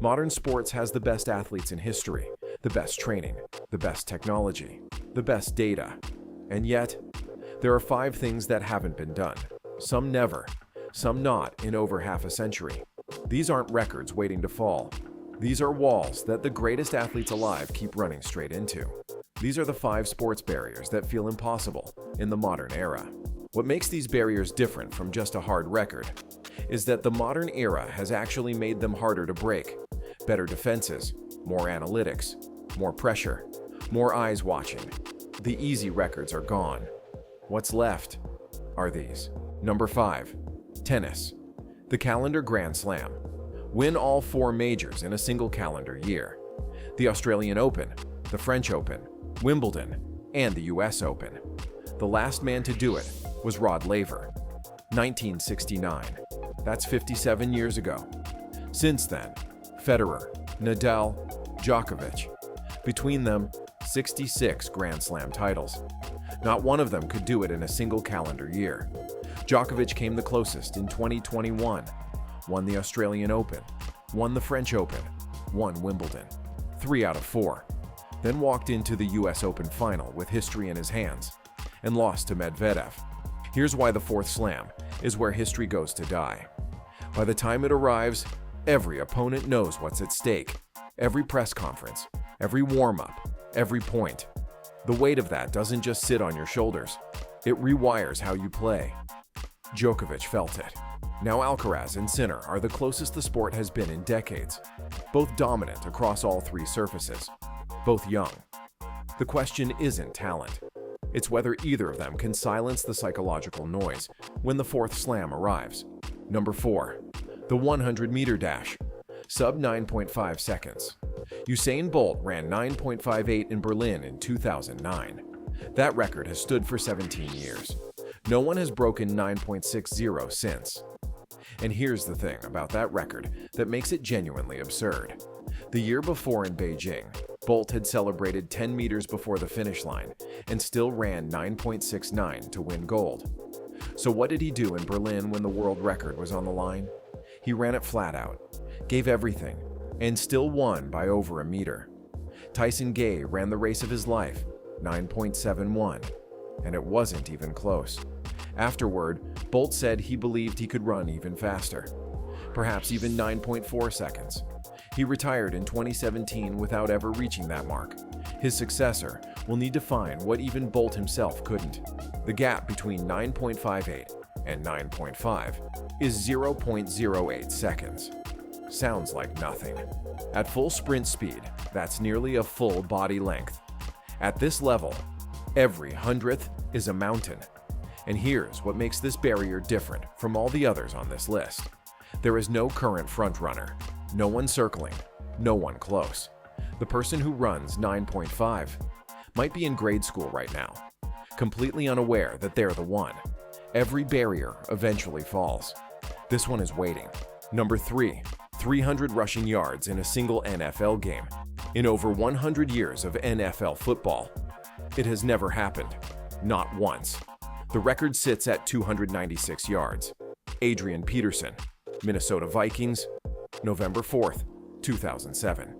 Modern sports has the best athletes in history, the best training, the best technology, the best data. And yet, there are 5 things that haven't been done. Some never, some not in over half a century. These aren't records waiting to fall. These are walls that the greatest athletes alive keep running straight into. These are the 5 sports barriers that feel impossible in the modern era. What makes these barriers different from just a hard record is that the modern era has actually made them harder to break. Better defenses, more analytics, more pressure, more eyes watching. The easy records are gone. What's left are these. Number 5. Tennis. The calendar Grand Slam. Win all 4 majors in a single calendar year. The Australian Open, the French Open, Wimbledon, and the US Open. The last man to do it was Rod Laver, 1969. That's 57 years ago. Since then, Federer, Nadal, Djokovic. Between them, 66 Grand Slam titles. Not one of them could do it in a single calendar year. Djokovic came the closest in 2021, won the Australian Open, won the French Open, won Wimbledon, 3 out of 4, then walked into the US Open final with history in his hands, and lost to Medvedev. Here's why the 4th slam is where history goes to die. By the time it arrives, every opponent knows what's at stake. Every press conference, every warm-up, every point. The weight of that doesn't just sit on your shoulders. It rewires how you play. Djokovic felt it. Now Alcaraz and Sinner are the closest the sport has been in decades. Both dominant across all 3 surfaces. Both young. The question isn't talent. It's whether either of them can silence the psychological noise when the 4th slam arrives. Number 4. The 100-meter dash. Sub 9.5 seconds. Usain Bolt ran 9.58 in Berlin in 2009. That record has stood for 17 years. No one has broken 9.60 since. And here's the thing about that record that makes it genuinely absurd. The year before in Beijing, Bolt had celebrated 10 meters before the finish line and still ran 9.69 to win gold. So what did he do in Berlin when the world record was on the line? He ran it flat out, gave everything, and still won by over a meter. Tyson Gay ran the race of his life, 9.71, and it wasn't even close. Afterward, Bolt said he believed he could run even faster, perhaps even 9.4 seconds. He retired in 2017 without ever reaching that mark. His successor will need to find what even Bolt himself couldn't. The gap between 9.58 and 9.5 is 0.08 seconds. Sounds like nothing. At full sprint speed, that's nearly a full body length. At this level, every hundredth is a mountain. And here's what makes this barrier different from all the others on this list. There is no current frontrunner, no one circling, no one close. The person who runs 9.5 might be in grade school right now, completely unaware that they're the one. Every barrier eventually falls. This one is waiting. Number 3, 300 rushing yards in a single NFL game. In over 100 years of NFL football, it has never happened. Not once. The record sits at 296 yards. Adrian Peterson, Minnesota Vikings, November 4th, 2007.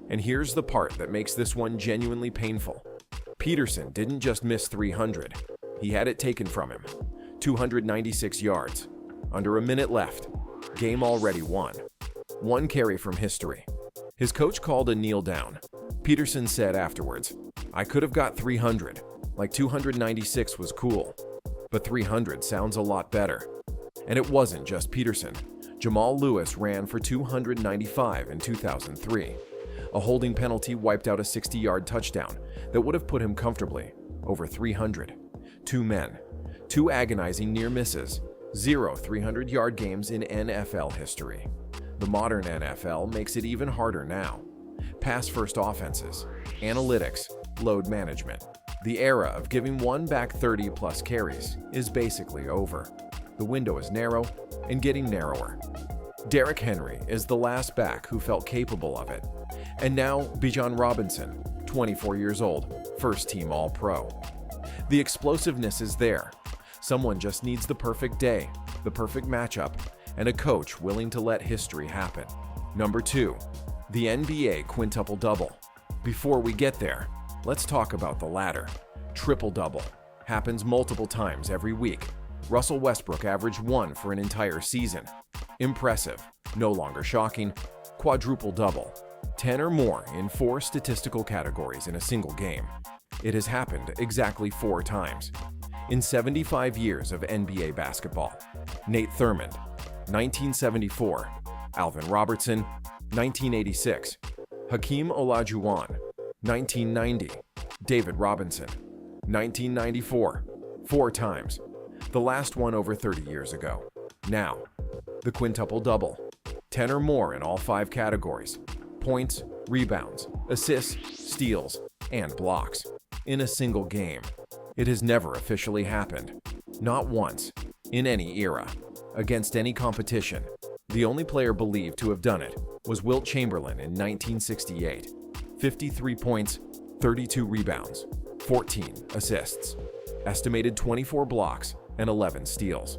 And here's the part that makes this one genuinely painful. Peterson didn't just miss 300. He had it taken from him. 296 yards. Under a minute left. Game already won. One carry from history. His coach called a kneel down. Peterson said afterwards, "I could have got 300. Like 296 was cool. But 300 sounds a lot better." And it wasn't just Peterson. Jamal Lewis ran for 295 in 2003. A holding penalty wiped out a 60-yard touchdown that would have put him comfortably over 300. 2 men, 2 agonizing near misses, 0 300-yard games in NFL history. The modern NFL makes it even harder now. Pass-first offenses, analytics, load management. The era of giving one back 30-plus carries is basically over. The window is narrow and getting narrower. Derrick Henry is the last back who felt capable of it. And now Bijan Robinson, 24 years old, first-team All-Pro. The explosiveness is there. Someone just needs the perfect day, the perfect matchup, and a coach willing to let history happen. Number 2. The NBA quintuple double. Before we get there, let's talk about the latter. Triple-double. Happens multiple times every week. Russell Westbrook averaged 1 for an entire season. Impressive, no longer shocking. Quadruple-double. 10 or more in 4 statistical categories in a single game. It has happened exactly 4 times. In 75 years of NBA basketball. Nate Thurmond, 1974. Alvin Robertson, 1986. Hakeem Olajuwon, 1990. David Robinson, 1994. 4 times. The last one over 30 years ago. Now, the quintuple double. 10 or more in all 5 categories. Points, rebounds, assists, steals, and blocks. In a single game. It has never officially happened. Not once. In any era. Against any competition. The only player believed to have done it was Wilt Chamberlain in 1968. 53 points, 32 rebounds, 14 assists, estimated 24 blocks, and 11 steals.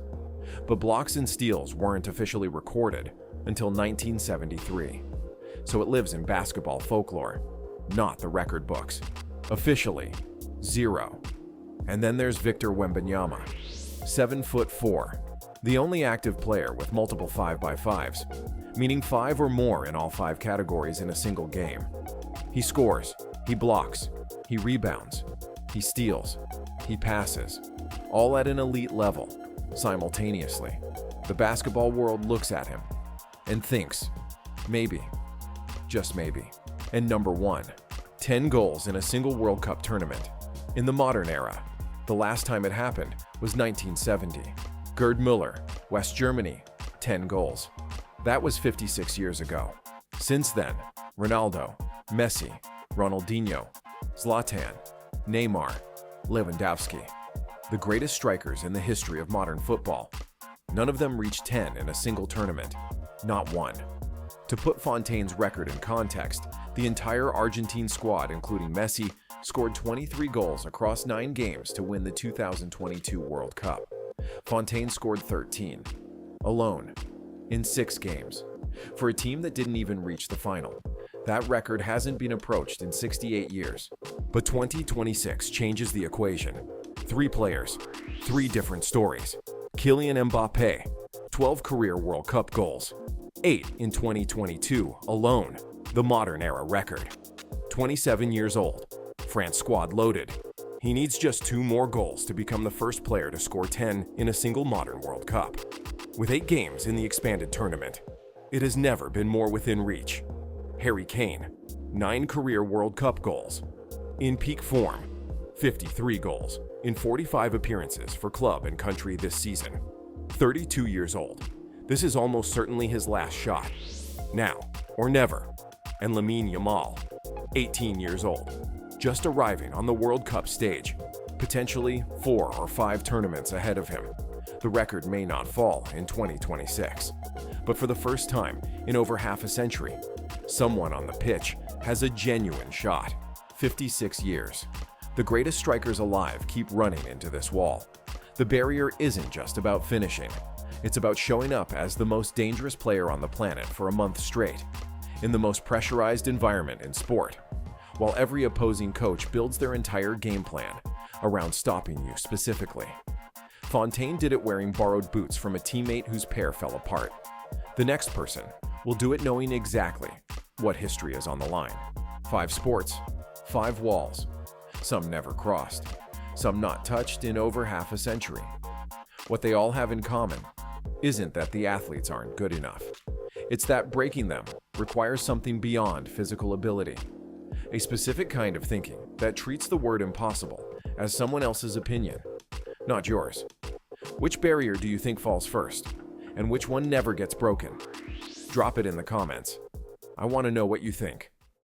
But blocks and steals weren't officially recorded until 1973. So it lives in basketball folklore, not the record books. Officially, 0. And then there's Victor Wembanyama, 7'4", the only active player with multiple 5x5s, meaning 5 or more in all 5 categories in a single game. He scores, he blocks, he rebounds, he steals, he passes, all at an elite level, simultaneously. The basketball world looks at him and thinks, maybe, just maybe. And number 1, 10 goals in a single World Cup tournament. In the modern era, the last time it happened was 1970. Gerd Müller, West Germany, 10 goals. That was 56 years ago. Since then, Ronaldo, Messi, Ronaldinho, Zlatan, Neymar, Lewandowski, the greatest strikers in the history of modern football. None of them reached 10 in a single tournament. Not one. To put Fontaine's record in context, the entire Argentine squad, including Messi, scored 23 goals across 9 games to win the 2022 World Cup. Fontaine scored 13, alone, in 6 games. For a team that didn't even reach the final, that record hasn't been approached in 68 years. But 2026 changes the equation. 3 players, 3 different stories. Kylian Mbappé, 12 career World Cup goals. 8 in 2022 alone, the modern era record. 27 years old, France squad loaded. He needs just 2 more goals to become the first player to score 10 in a single modern World Cup. With 8 games in the expanded tournament, it has never been more within reach. Harry Kane, 9 career World Cup goals. In peak form, 53 goals in 45 appearances for club and country this season. 32 years old. This is almost certainly his last shot. Now or never. And Lamine Yamal, 18 years old, just arriving on the World Cup stage, potentially 4 or 5 tournaments ahead of him. The record may not fall in 2026, but for the first time in over half a century, someone on the pitch has a genuine shot. 56 years. The greatest strikers alive keep running into this wall. The barrier isn't just about finishing. It's about showing up as the most dangerous player on the planet for a month straight, in the most pressurized environment in sport, while every opposing coach builds their entire game plan around stopping you specifically. Fontaine did it wearing borrowed boots from a teammate whose pair fell apart. The next person will do it knowing exactly what history is on the line. 5 sports, 5 walls. Some never crossed, some not touched in over half a century. What they all have in common isn't that the athletes aren't good enough. It's that breaking them requires something beyond physical ability. A specific kind of thinking that treats the word impossible as someone else's opinion, not yours. Which barrier do you think falls first? And which one never gets broken? Drop it in the comments. I want to know what you think.